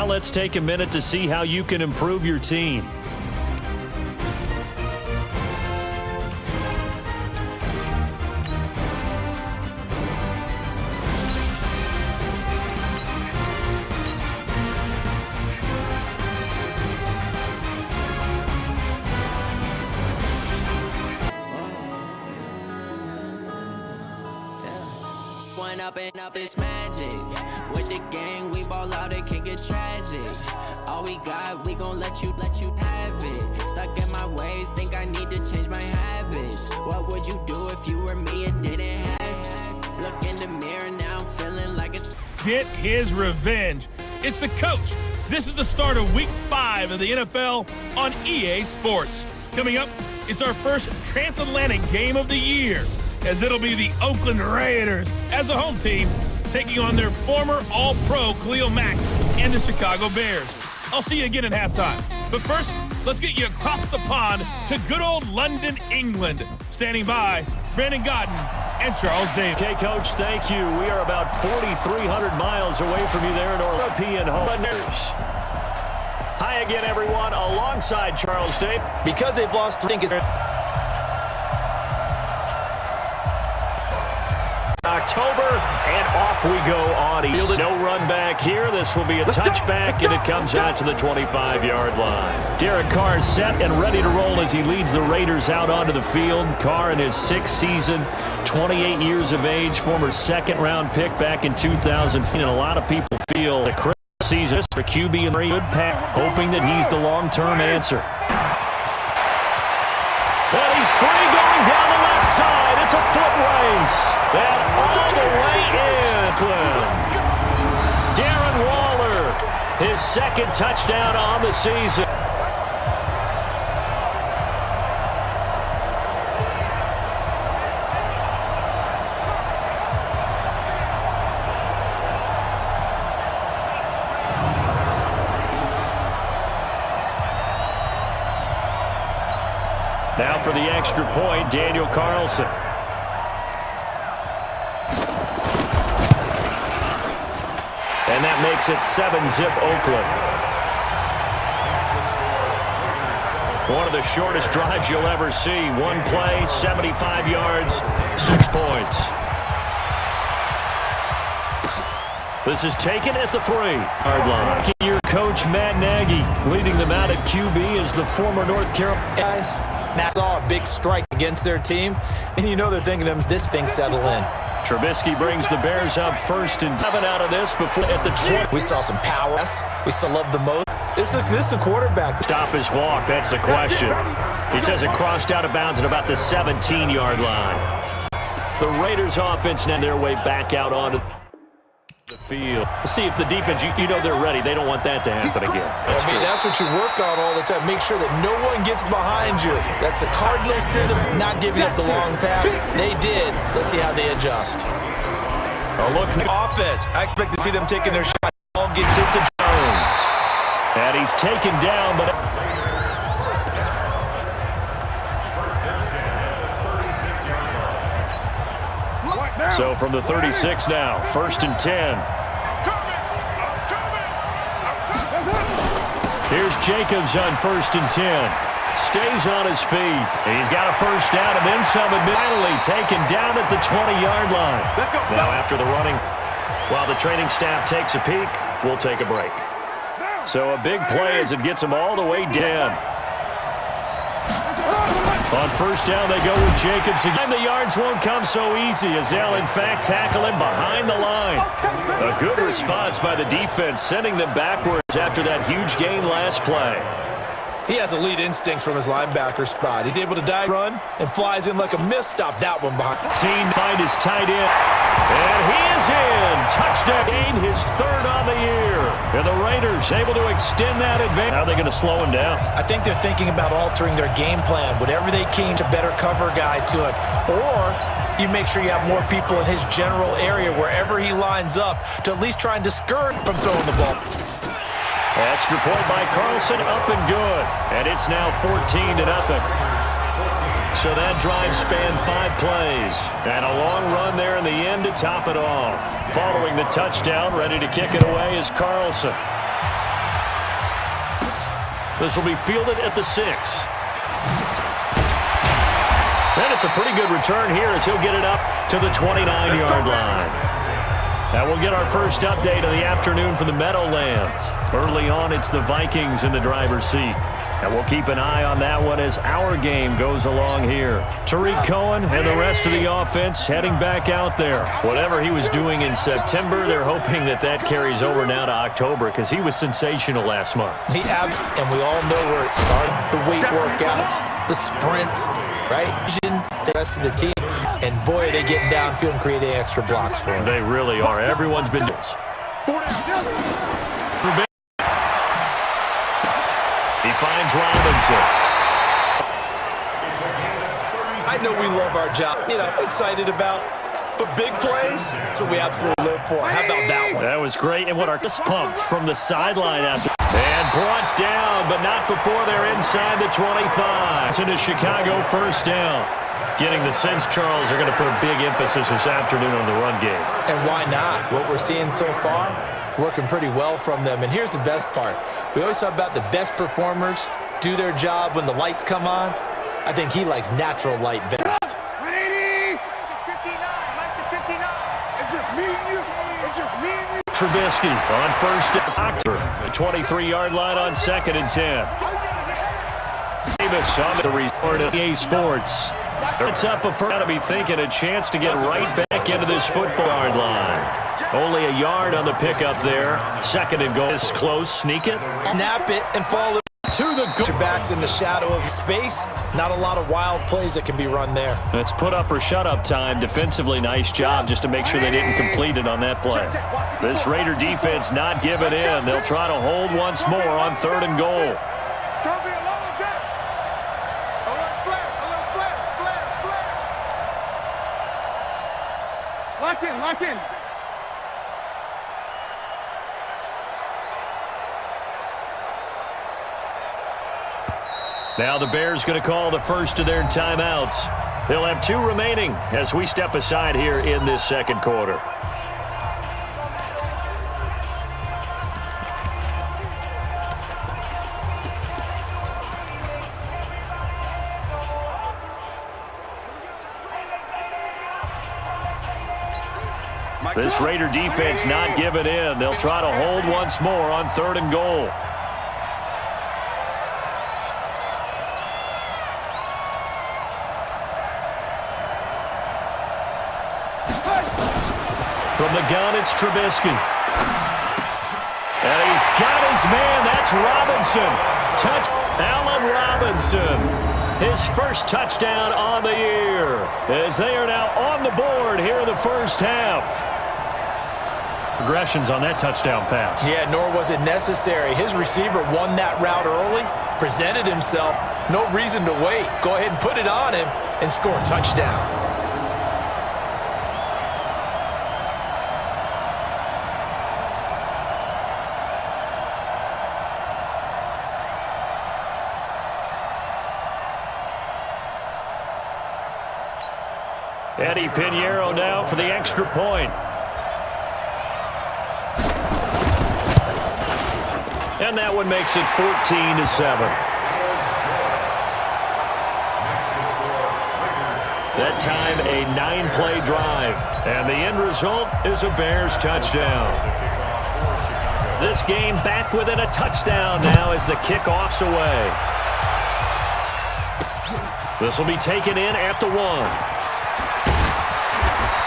Now let's take a minute to see how you can improve your team. Up it's magic. With the gang, we ball out, it can get tragic. All we got, we gon' let you have it. Stuck in my ways, think I need to change my habits. What would you do if you were me and didn't have it? Look in the mirror, now I'm feeling like it's... Get his revenge. It's the coach. This is the start of Week 5 of the NFL on EA Sports. Coming up, it's our first transatlantic game of the year, as it'll be the Oakland Raiders as a home team taking on their former All-Pro Khalil Mack and the Chicago Bears. I'll see you again at halftime. But first, let's get you across the pond to good old London, England. Standing by, Brandon Godden and Charles Davis. Okay, Coach, thank you. We are about 4,300 miles away from you there in our European home. Hi again, everyone, alongside Charles Davis. Because they've lost, I think it's... October, and off we go on. No run back here. This will be a touchback, and it comes out to the 25-yard line. Derek Carr is set and ready to roll as he leads the Raiders out onto the field. Carr in his 6th season, 28 years of age, former second-round pick back in 2000. And a lot of people feel the critical season for QB and good pass, hoping that he's the long-term answer. Well, he's free going down the left side. It's a foot race. And all the way in. Darren Waller, his 2nd touchdown on the season. Now for the extra point, Daniel Carlson. And that makes it 7-zip Oakland. One of the shortest drives you'll ever see. One play, 75 yards, 6 points. This is taken at the 3-yard line. Your coach, Matt Nagy, leading them out at QB is the former North Carolina. Guys, Matt saw a big strike against their team, and you know they're thinking this thing settle in. Trubisky brings the Bears up 1st and 7 out of this before at the 20. We saw some power. We still love the most. This is a quarterback. Stop his walk, that's the question. He says it crossed out of bounds at about the 17-yard line. The Raiders offense now their way back out onto the field. See if the defense, you know they're ready. They don't want that to happen again. That's what you work on all the time. Make sure that no one gets behind you. That's the cardinal sin of not giving up the long pass. They did. Let's see how they adjust. A look offense. I expect to see them taking their shot. Ball gets it to Jones. And he's taken down, but... So from the 36 now, 1st and 10. Here's Jacobs on 1st and 10. Stays on his feet. He's got a first down and then some. Finally taken down at the 20-yard line. Now after the running, while the training staff takes a peek, we'll take a break. So a big play as it gets him all the way down. On 1st down, they go with Jacobs again. The yards won't come so easy as they'll, in fact, tackle him behind the line. A good response by the defense, sending them backwards after that huge gain last play. He has elite instincts from his linebacker spot. He's able to dive, run, and flies in like a miss. Stop that one behind. Team find his tight end. And he is in. Touchdown. Gain his 3rd on the year. And the Raiders able to extend that advantage. How are they going to slow him down? I think they're thinking about altering their game plan. Whatever they can to better cover a guy to it. Or you make sure you have more people in his general area wherever he lines up to at least try and discourage him from throwing the ball. Extra point by Carlson, up and good. And it's now 14-0. So that drive spanned 5 plays. And a long run there in the end to top it off. Following the touchdown, ready to kick it away is Carlson. This will be fielded at the 6. And it's a pretty good return here as he'll get it up to the 29-yard line. That will get our first update of the afternoon for the Meadowlands. Early on, it's the Vikings in the driver's seat. And we'll keep an eye on that one as our game goes along here. Tariq Cohen and the rest of the offense heading back out there. Whatever he was doing in September, they're hoping that that carries over now to October because he was sensational last month. And we all know where it started. The weight workouts, the sprints, right? The rest of the team. And boy, are they getting downfield and creating extra blocks for him. They really are. Everyone's been doing this. He finds Robinson. I know we love our job, excited about, but big plays, that's what we absolutely live for. How about that one? That was great, and what our pumped from the sideline after. And brought down, but not before they're inside the 25. It's into Chicago first down. Getting the sense, Charles, are going to put a big emphasis this afternoon on the run game. And why not? What we're seeing so far, it's working pretty well from them. And here's the best part. We always talk about the best performers do their job when the lights come on. I think he likes natural light best. 180! It's 59, like the 59. It's just me and you. It's just me and you. Trubisky on first down. The 23-yard line on 2nd and 10. Davis on the resort of EA Sports. It's up a first. Got to be thinking a chance to get right back into this football yard line. Only a yard on the pickup there. 2nd and goal. Is close. Sneak it. Nap it and fall to the goal. Backs in the shadow of space. Not a lot of wild plays that can be run there. It's put up or shut up time. Defensively, nice job just to make sure they didn't complete it on that play. This Raider defense not giving in. They'll try to hold once more on 3rd and goal. It's going to be a long day. A little flat, flat. Lock in, lock in. Now the Bears going to call the first of their timeouts. They'll have 2 remaining as we step aside here in this 2nd quarter. This Raider defense not giving in. They'll try to hold once more on 3rd and goal. From the gun, it's Trubisky. And he's got his man. That's Robinson. Allen Robinson. His first touchdown on the year. As they are now on the board here in the first half. Progressions on that touchdown pass. Yeah, nor was it necessary. His receiver won that route early, presented himself. No reason to wait. Go ahead and put it on him and score a touchdown. Eddie Pinheiro now for the extra point. And that one makes it 14-7. That time a 9-play drive. And the end result is a Bears touchdown. This game back within a touchdown now as the kickoff's away. This will be taken in at the 1.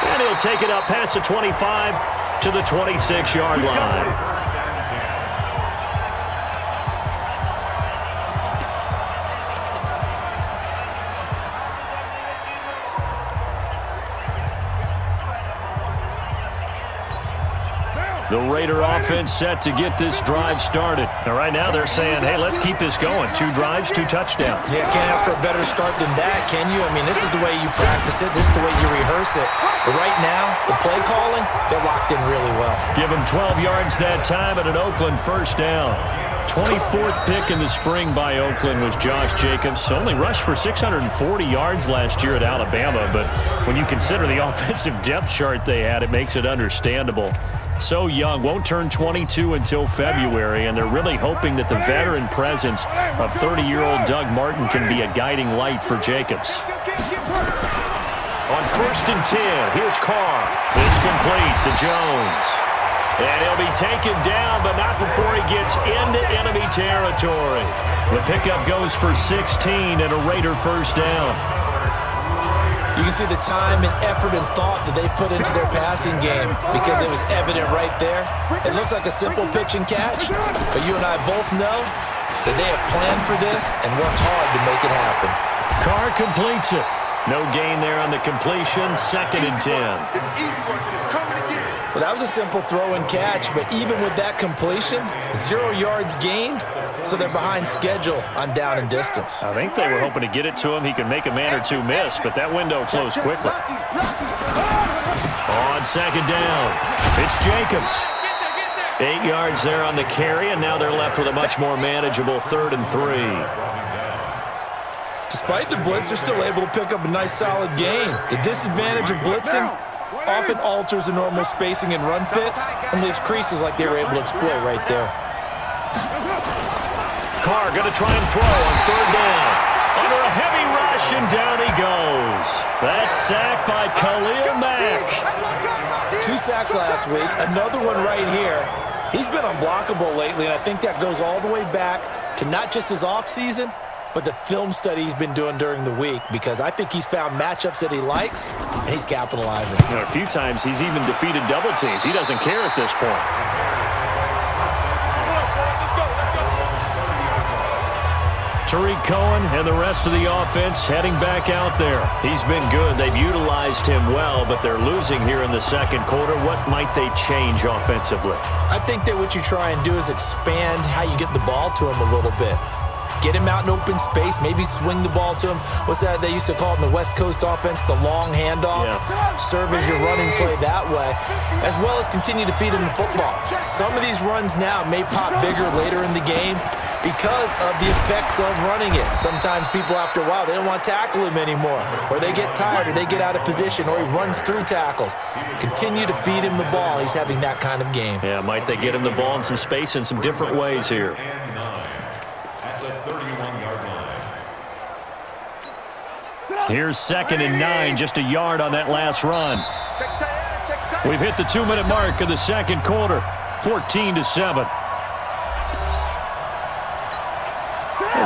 And he'll take it up past the 25 to the 26-yard line. The Raider offense set to get this drive started. Now, right now they're saying, hey, let's keep this going. 2 drives, 2 touchdowns. Yeah, can't ask for a better start than that, can you? I mean, this is the way you practice it. This is the way you rehearse it. But right now, the play calling, they're locked in really well. Give them 12 yards that time and an Oakland first down. 24th pick in the spring by Oakland was Josh Jacobs. Only rushed for 640 yards last year at Alabama, but when you consider the offensive depth chart they had, it makes it understandable. So young, won't turn 22 until February, and they're really hoping that the veteran presence of 30-year-old Doug Martin can be a guiding light for Jacobs. On 1st and 10, here's Carr. It's complete to Jones. And he'll be taken down, but not before he gets into enemy territory. The pickup goes for 16 and a Raider first down. You can see the time and effort and thought that they put into their passing game because it was evident right there. It looks like a simple pitch and catch, but you and I both know that they have planned for this and worked hard to make it happen. Carr completes it. No gain there on the completion. 2nd and 10. Well, that was a simple throw and catch, but even with that completion, 0 yards gained, so they're behind schedule on down and distance. I think they were hoping to get it to him. He could make a man or two miss, but that window closed quickly. On 2nd down, it's Jacobs. 8 yards there on the carry, and now they're left with a much more manageable 3rd and 3. Despite the blitz, they're still able to pick up a nice solid gain. The disadvantage of blitzing often alters the normal spacing and run fits and leaves creases like they were able to exploit right there. Carr going to try and throw on 3rd down. Under a heavy rush, and down he goes. That's sacked by Khalil Mack. 2 sacks last week, another one right here. He's been unblockable lately, and I think that goes all the way back to not just his offseason, but the film study he's been doing during the week, because I think he's found matchups that he likes, and he's capitalizing. You know, a few times he's even defeated double teams. He doesn't care at this point. Tariq Cohen and the rest of the offense heading back out there. He's been good. They've utilized him well, but they're losing here in the 2nd quarter. What might they change offensively? I think that what you try and do is expand how you get the ball to him a little bit. Get him out in open space, maybe swing the ball to him. What's that they used to call it in the West Coast offense, the long handoff? Yeah. Serve as your running play that way, as well as continue to feed him the football. Some of these runs now may pop bigger later in the game because of the effects of running it. Sometimes people, after a while, they don't want to tackle him anymore, or they get tired, or they get out of position, or he runs through tackles. Continue to feed him the ball. He's having that kind of game. Yeah, might they get him the ball in some space in some different ways here. Here's 2nd and 9, just a yard on that last run. We've hit the 2-minute mark of the 2nd quarter, 14-7.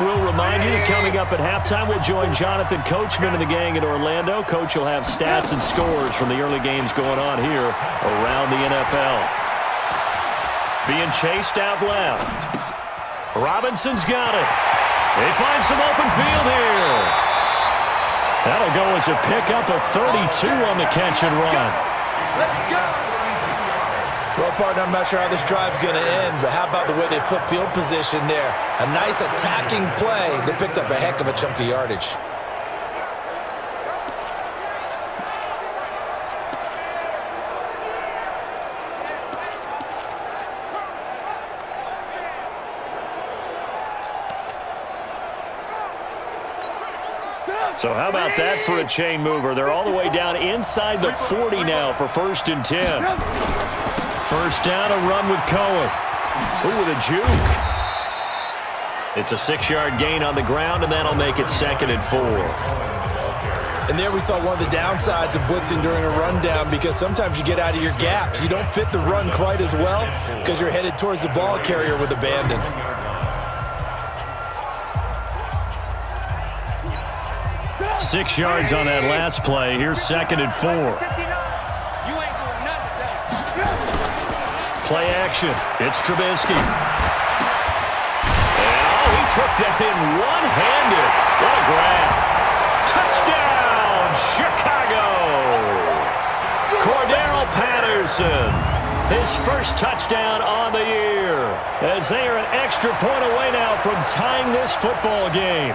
We'll remind you that coming up at halftime, we'll join Jonathan Coachman and the gang in Orlando. Coach will have stats and scores from the early games going on here around the NFL. Being chased out left. Robinson's got it. They find some open field here. That'll go as a pickup of 32 on the catch and run. Well, partner, I'm not sure how this drive's going to end, but how about the way they flip field position there? A nice attacking play that picked up a heck of a chunk of yardage. So how about that for a chain mover? They're all the way down inside the 40 now for 1st and 10. First down, a run with Cohen. Ooh, with a juke. It's a 6-yard gain on the ground, and that'll make it 2nd and 4. And there we saw one of the downsides of blitzing during a rundown, because sometimes you get out of your gaps. You don't fit the run quite as well because you're headed towards the ball carrier with abandon. Six yards on that last play. Here's 2nd and 4. Play action. It's Trubisky. And he took that in one-handed. What a grab. Touchdown, Chicago. Cordero Patterson. His first touchdown on the year, as they are an extra point away now from tying this football game.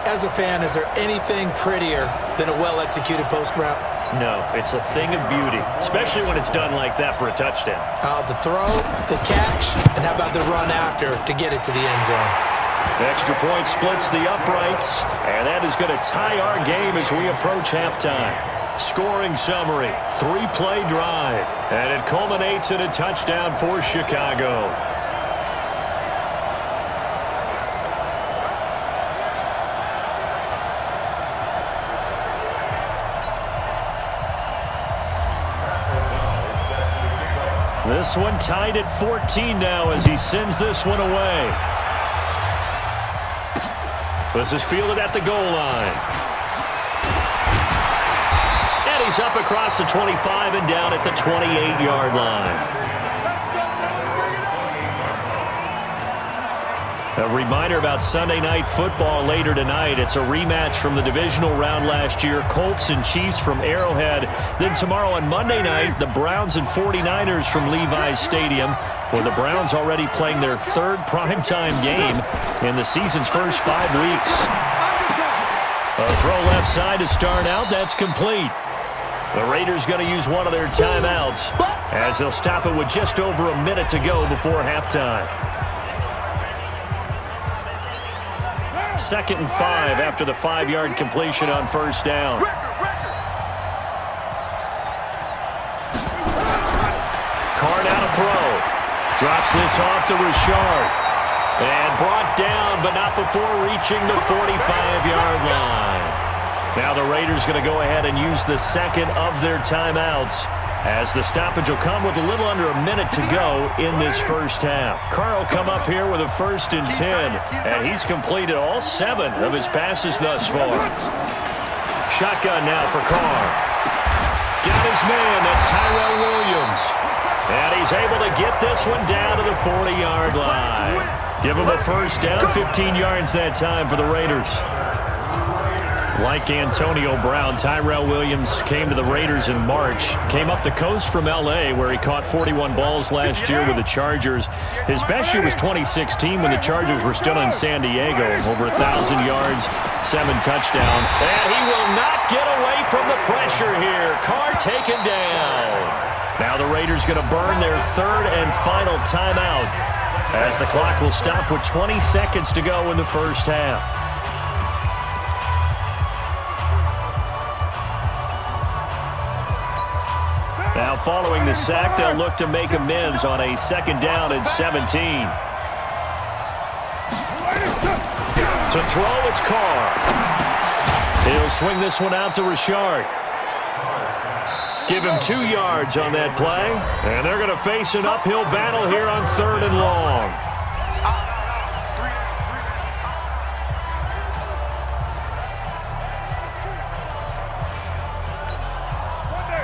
As a fan, is there anything prettier than a well-executed post route? No, it's a thing of beauty, especially when it's done like that for a touchdown. The throw, the catch, and how about the run after to get it to the end zone? Extra point splits the uprights, and that is going to tie our game as we approach halftime. Scoring summary, 3-play drive, and it culminates in a touchdown for Chicago. This one tied at 14 now as he sends this one away. This is fielded at the goal line. And he's up across the 25 and down at the 28-yard line. A reminder about Sunday Night Football later tonight. It's a rematch from the divisional round last year. Colts and Chiefs from Arrowhead. Then tomorrow on Monday night, the Browns and 49ers from Levi's Stadium, where the Browns already playing their third primetime game in the season's first 5 weeks. A throw left side to start out. That's complete. The Raiders going to use one of their timeouts as they'll stop it with just over a minute to go before halftime. 2nd and 5 after the 5-yard completion on first down. Carr now to throw. Drops this off to Richard. And brought down, but not before reaching the 45-yard line. Now the Raiders going to go ahead and use the second of their timeouts, as the stoppage will come with a little under a minute to go in this first half. Carr will come up here with a 1st and 10, and he's completed all 7 of his passes thus far. Shotgun now for Carr. Got his man, that's Tyrell Williams. And he's able to get this one down to the 40-yard line. Give him a first down, 15 yards that time for the Raiders. Like Antonio Brown, Tyrell Williams came to the Raiders in March. Came up the coast from L.A., where he caught 41 balls last year with the Chargers. His best year was 2016 when the Chargers were still in San Diego. Over 1,000 yards, 7 touchdowns. And he will not get away from the pressure here. Carr taken down. Now the Raiders going to burn their 3rd and final timeout, as the clock will stop with 20 seconds to go in the first half. Now following the sack, they'll look to make amends on a 2nd down and 17. To throw, it's Carr. He'll swing this one out to Richard. Give him 2 yards on that play. And they're going to face an uphill battle here on 3rd and long.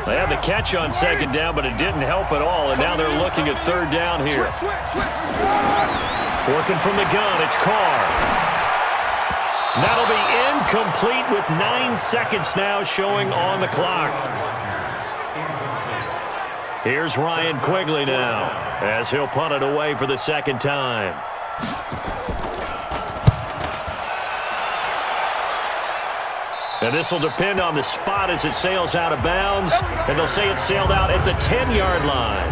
They had the catch on 2nd down, but it didn't help at all, and now they're looking at 3rd down here. Working from the gun, it's Carr. That'll be incomplete with 9 seconds now showing on the clock. Here's Ryan Quigley now, as he'll punt it away for the 2nd time. And this will depend on the spot as it sails out of bounds. And they'll say it sailed out at the 10-yard line.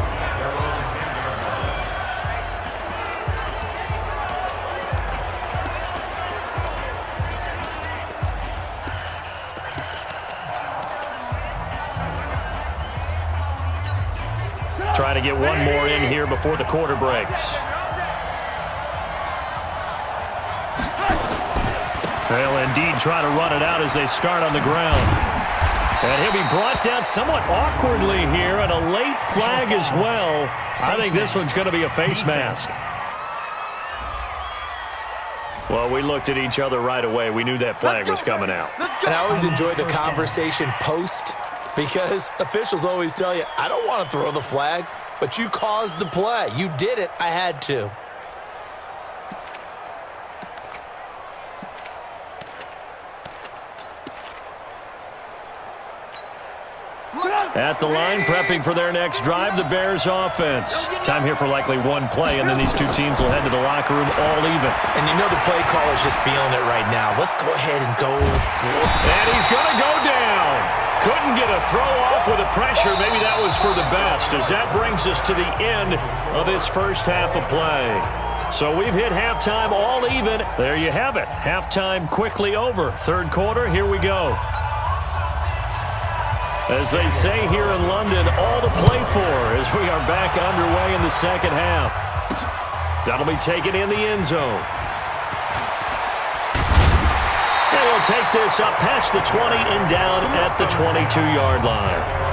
Trying to get one more in here before the quarter breaks. They'll indeed try to run it out as they start on the ground. And he'll be brought down somewhat awkwardly here, and a late flag as well. I think this one's going to be a face mask. Well, we looked at each other right away. We knew that flag was coming out. And I always enjoy the conversation post, because officials always tell you, I don't want to throw the flag, but you caused the play. You did it. I had to. At the line, prepping for their next drive, the Bears offense. Time here for likely one play, and then these two teams will head to the locker room all even. And you know the play caller's just feeling it right now. Let's go ahead and go for it. And he's going to go down. Couldn't get a throw off with the pressure. Maybe that was for the best, as that brings us to the end of this first half of play. So we've hit halftime all even. There you have it. Halftime quickly over. Third quarter, here we go. As they say here in London, all to play for as we are back underway in the second half. That'll be taken in the end zone. And we'll take this up past the 20 and down at the 22-yard line.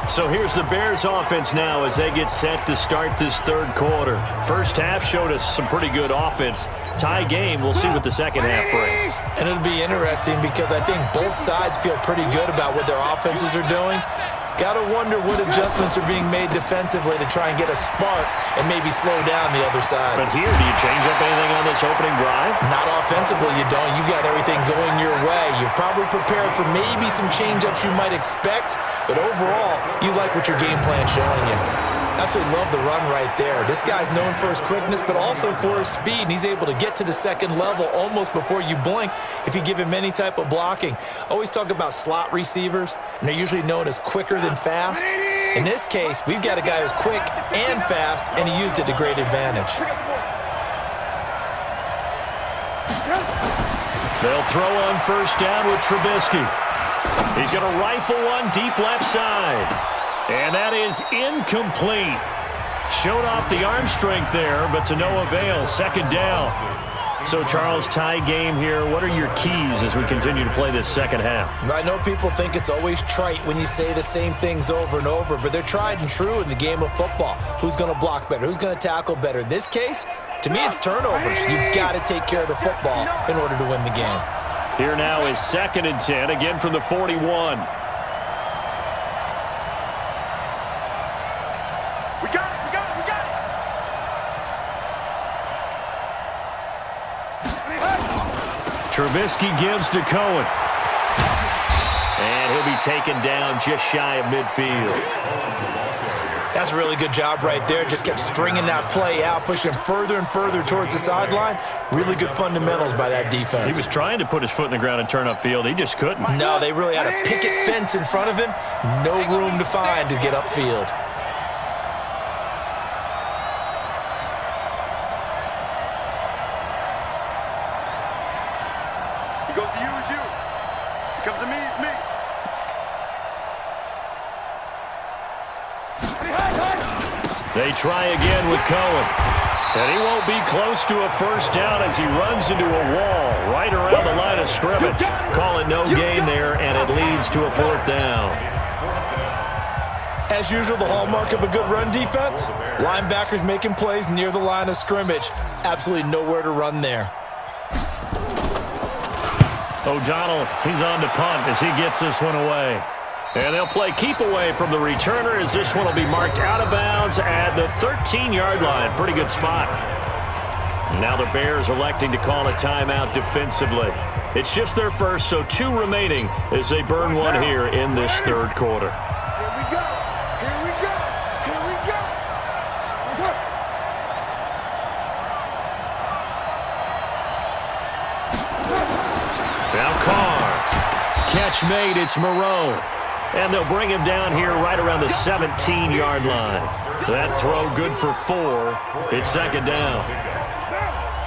So here's the Bears offense now as they get set to start this third quarter. First half showed us some pretty good offense. Tie game, we'll see what the second half brings. And it'll be interesting because I think both sides feel pretty good about what their offenses are doing. Got to wonder what adjustments are being made defensively to try and get a spark and maybe slow down the other side. But here, do you change up anything on this opening drive? Not offensively, you don't. You got everything going your way. You've probably prepared for maybe some change-ups you might expect, but overall, you like what your game plan's showing you. Absolutely love the run right there. This guy's known for his quickness, but also for his speed, and he's able to get to the second level almost before you blink if you give him any type of blocking. Always talk about slot receivers, and they're usually known as quicker than fast. In this case, we've got a guy who's quick and fast, and he used it to great advantage. They'll throw on first down with Trubisky. He's going to rifle one deep left side. And that is incomplete. Showed off the arm strength there, but to no avail. Second down. So, Charles, tie game here. What are your keys as we continue to play this second half? I know people think it's always trite when you say the same things over and over, but they're tried and true in the game of football. Who's going to block better? Who's going to tackle better? In this case, to me, it's turnovers. You've got to take care of the football in order to win the game. Here now is 2nd and 10, again from the 41. Trubisky gives to Cohen. And he'll be taken down just shy of midfield. That's a really good job right there. Just kept stringing that play out, pushing him further and further towards the sideline. Really good fundamentals by that defense. He was trying to put his foot in the ground and turn upfield. He just couldn't. No, they really had a picket fence in front of him. No room to find to get upfield. They try again with Cohen. And he won't be close to a first down as he runs into a wall right around the line of scrimmage. Call it no gain there, and it leads to a 4th down. As usual, the hallmark of a good run defense, linebackers making plays near the line of scrimmage. Absolutely nowhere to run there. O'Donnell, he's on to punt as he gets this one away. And they'll play keep away from the returner as this one will be marked out of bounds at the 13-yard line. Pretty good spot. Now the Bears electing to call a timeout defensively. It's just their first, so 2 remaining as they burn one here in this third quarter. Here we go. Here we go. Here we go. Now Carr. Catch made. It's Moreau. And they'll bring him down here right around the 17-yard line. That throw good for 4. It's 2nd down.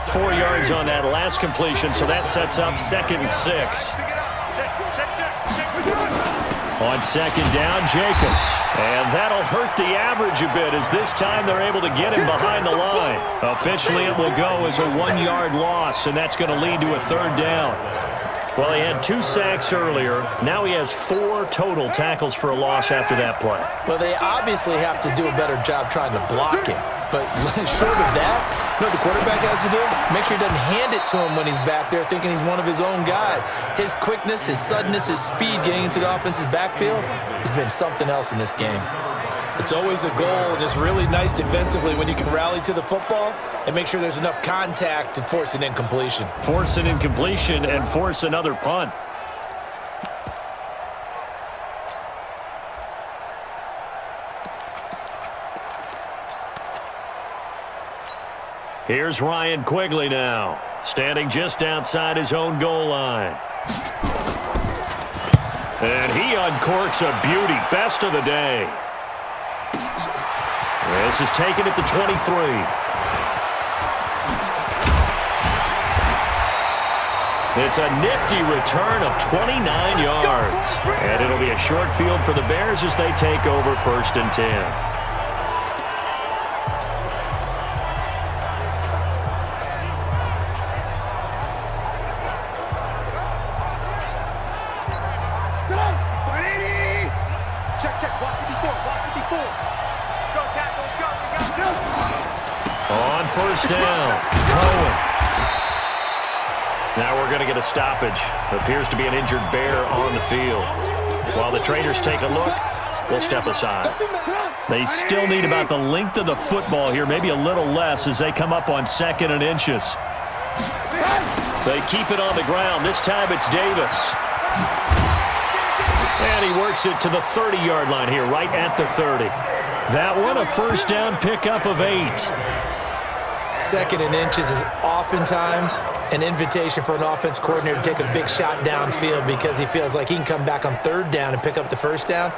4 yards on that last completion, so that sets up 2nd and 6. On 2nd down, Jacobs. And that'll hurt the average a bit as this time they're able to get him behind the line. Officially, it will go as a 1-yard loss, and that's going to lead to a 3rd down. Well, he had 2 sacks earlier. Now he has 4 total tackles for a loss after that play. Well, they obviously have to do a better job trying to block him. But short of that, you know what the quarterback has to do? Make sure he doesn't hand it to him when he's back there thinking he's one of his own guys. His quickness, his suddenness, his speed getting into the offense's backfield has been something else in this game. It's always a goal, and it's really nice defensively when you can rally to the football and make sure there's enough contact to force an incompletion. Force an incompletion and force another punt. Here's Ryan Quigley now, standing just outside his own goal line. And he uncorks a beauty. Best of the day. This is taken at the 23. It's a nifty return of 29 yards. And it'll be a short field for the Bears as they take over 1st and 10. On 1st down, Cohen. Now we're going to get a stoppage. Appears to be an injured Bear on the field. While the traders take a look, we'll step aside. They still need about the length of the football here, maybe a little less as they come up on 2nd and inches. They keep it on the ground. This time it's Davis. And he works it to the 30-yard line here, right at the 30. That one a 1st down pickup of 8. 2nd and inches is oftentimes an invitation for an offense coordinator to take a big shot downfield because he feels like he can come back on 3rd down and pick up the 1st down.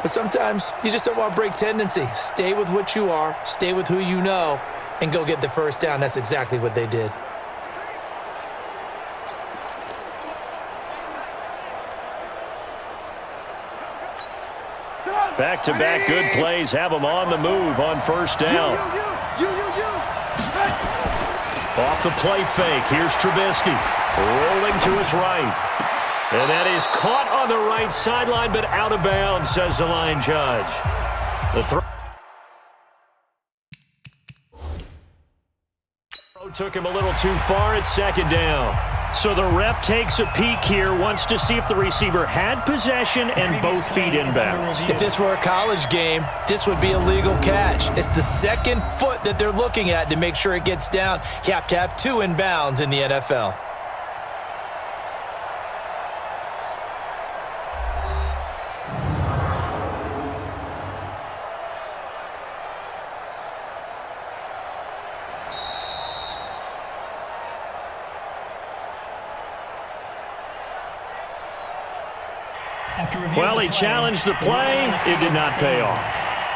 But sometimes you just don't want to break tendency. Stay with what you are, stay with who you know, and go get the 1st down. That's exactly what they did. Back-to-back good plays have them on the move on 1st down. Off the play fake, here's Trubisky, rolling to his right. And that is caught on the right sideline, but out of bounds, says the line judge. The throw took him a little too far at 2nd down. So the ref takes a peek here, wants to see if the receiver had possession and both feet inbounds. If this were a college game, this would be a legal catch. It's the 2nd foot that they're looking at to make sure it gets down. You have to have 2 inbounds in the NFL. Well, he challenged the play. It did not pay off.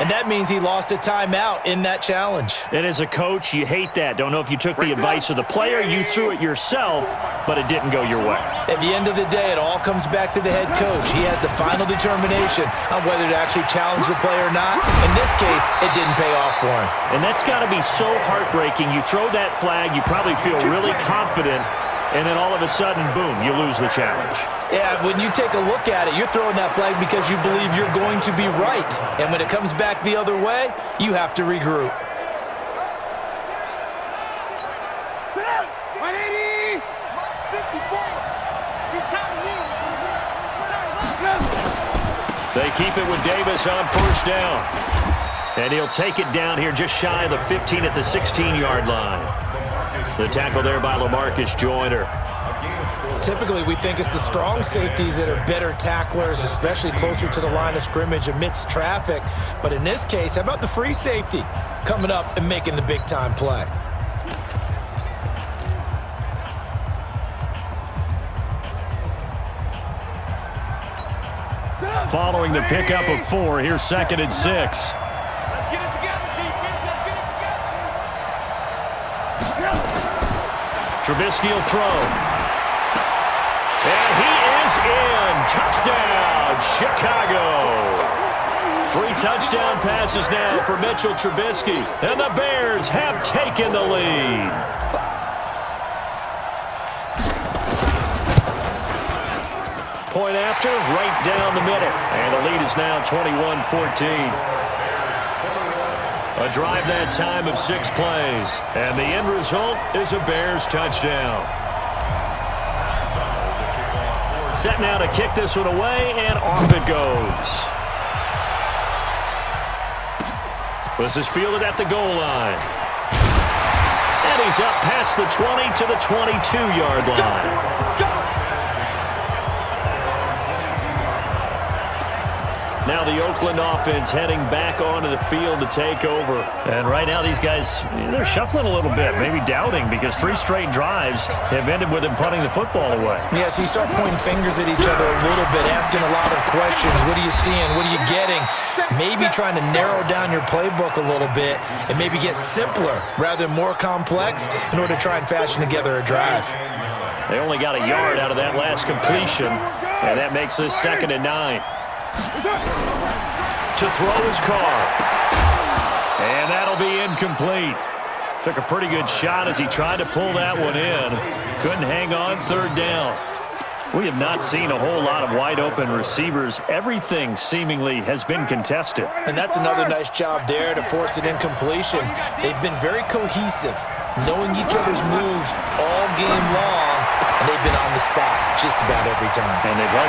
And that means he lost a timeout in that challenge. And as a coach, you hate that. Don't know if you took the advice of the player, you threw it yourself, but it didn't go your way. At the end of the day, it all comes back to the head coach. He has the final determination on whether to actually challenge the play or not. In this case, it didn't pay off for him. And that's got to be so heartbreaking. You throw that flag, you probably feel really confident, and then all of a sudden, boom, you lose the challenge. Yeah, when you take a look at it, you're throwing that flag because you believe you're going to be right. And when it comes back the other way, you have to regroup. They keep it with Davis on 1st down. And he'll take it down here just shy of the 15 at the 16-yard line. The tackle there by LaMarcus Joyner. Typically, we think it's the strong safeties that are better tacklers, especially closer to the line of scrimmage amidst traffic. But in this case, how about the free safety coming up and making the big-time play? Following the pickup of 4, here's 2nd and 6. Let's get it together, defense. Let's get it together. Trubisky will throw. And he is in. Touchdown, Chicago. 3 touchdown passes now for Mitchell Trubisky. And the Bears have taken the lead. Point after, right down the middle. And the lead is now 21-14. A drive that time of 6 plays. And the end result is a Bears touchdown. Set now to kick this one away, and off it goes. This is fielded at the goal line. And he's up past the 20 to the 22-yard line. Now the Oakland offense heading back onto the field to take over. And right now these guys, they're shuffling a little bit, maybe doubting, because 3 straight drives have ended with them punting the football away. Yeah, so you start pointing fingers at each other a little bit, asking a lot of questions. What are you seeing? What are you getting? Maybe trying to narrow down your playbook a little bit and maybe get simpler rather than more complex in order to try and fashion together a drive. They only got a yard out of that last completion, and that makes this 2nd and 9. To throw his car. And that'll be incomplete. Took a pretty good shot as he tried to pull that one in. Couldn't hang on, 3rd down. We have not seen a whole lot of wide-open receivers. Everything seemingly has been contested. And that's another nice job there to force an incompletion. They've been very cohesive, knowing each other's moves all game long, and they've been on the spot just about every time. And they've held